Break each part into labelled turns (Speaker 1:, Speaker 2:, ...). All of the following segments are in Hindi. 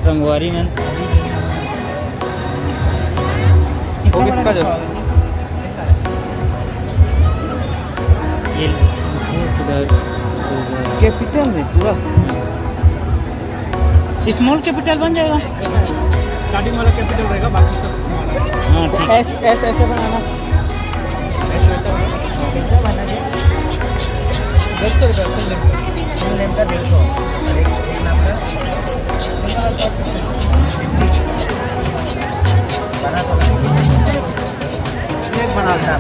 Speaker 1: संगवारी में
Speaker 2: वो किसका जो
Speaker 1: ये
Speaker 2: कैपिटल में पूरा
Speaker 1: स्मॉल कैपिटल बन जाएगा।
Speaker 3: स्टार्टिंग वाला कैपिटल रहेगा, बाकी सब
Speaker 1: हाँ ठीक।
Speaker 2: एस एस ऐसे बनाना
Speaker 3: कैसा बना है 150 रुपये फुल नेम का 150 एक नाम का बना तो एक बना था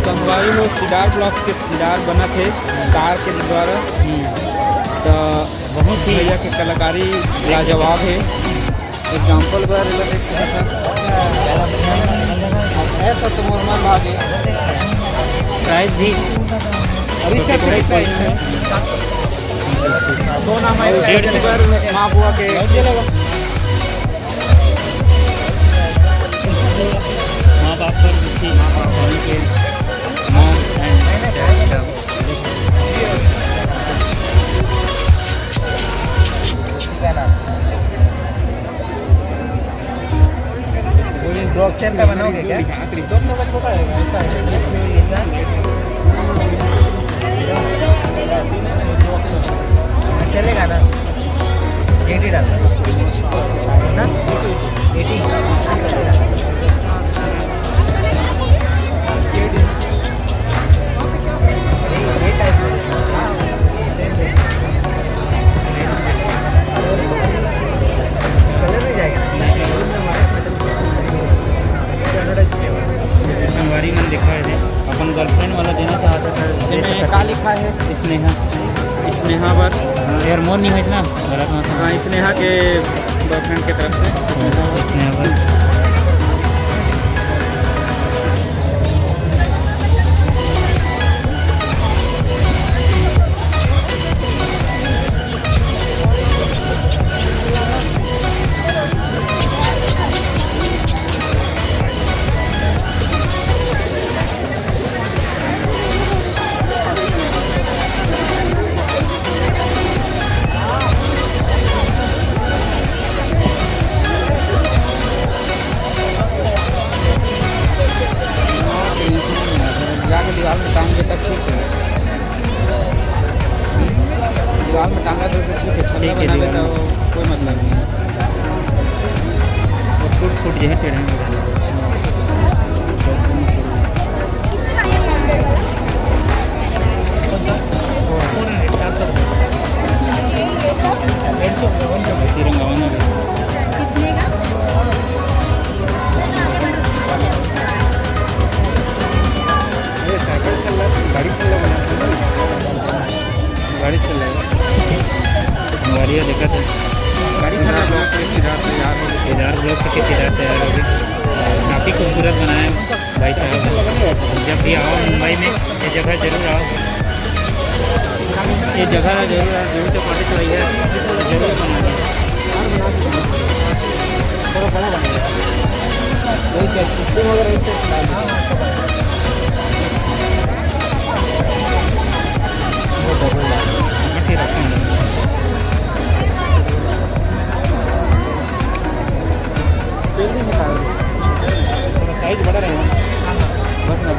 Speaker 2: संगवारी में सिडार ब्लॉक के सिडार बना थे कार के द्वारा। तो
Speaker 1: बहुत ही
Speaker 2: भैया की कलाकारी लाजवाब है। एग्जाम्पल बार ऐसा तो नॉर्मल भागे
Speaker 1: प्राइस भी
Speaker 2: अभी
Speaker 1: छोटे बड़े
Speaker 2: प्राइस है दो नाम है 150 बार माँ बुआ के
Speaker 1: माँ बाप पर दुखी माँ बाप के मॉम एंड
Speaker 3: ब्लॉकचेन का बनाओगे क्या? छोटा है ऐसा चलेगा ना 80 डालना ना 80
Speaker 1: संगवारी में दिखा है अपन गर्लफ्रेंड वाला देना चाहता था।
Speaker 2: इसमें का लिखा है
Speaker 1: स्नेहा
Speaker 2: स्नेहा पर
Speaker 1: यार मोर नहीं है ना गलत मत
Speaker 2: हाँ स्नेहा के बॉयफ्रेंड की तरफ से
Speaker 1: स्नेहा पर
Speaker 2: जाके दीवार में टांग तक ठीक है। दीवार में टांगा तो ठीक है, छल्ला
Speaker 1: ठीक है,
Speaker 2: बना
Speaker 1: दीवार
Speaker 2: तो कोई मतलब नहीं है।
Speaker 1: वो फुट फुट जो है टेढ़े तिरंगा बना
Speaker 2: ये साइकिल चल रहा है, गाड़ी चल रहा है, गाड़ी चल रहा है,
Speaker 1: संगवारी देखा था
Speaker 2: गाड़ी खड़ा है ब्लॉक के सिरार तैयार हो गई।
Speaker 1: केदार ब्लॉक के केदार तैयार हो गई। काफ़ी खूबसूरत बनाया भाई साहब। जब भी आओ मुंबई में ये जगह जरूर आओ, ये जगह जरूर तो पार्टी तो है जरूर बनाना।
Speaker 2: थोड़ा बड़ा बनेगा यही क्या सिस्टम वगैरह यही सब डाल दो। वो डबल डाल दो।
Speaker 1: मट्टी रखूँगा
Speaker 2: तेल नहीं निकाल थोड़ा साइज बड़ा रहेगा बस ना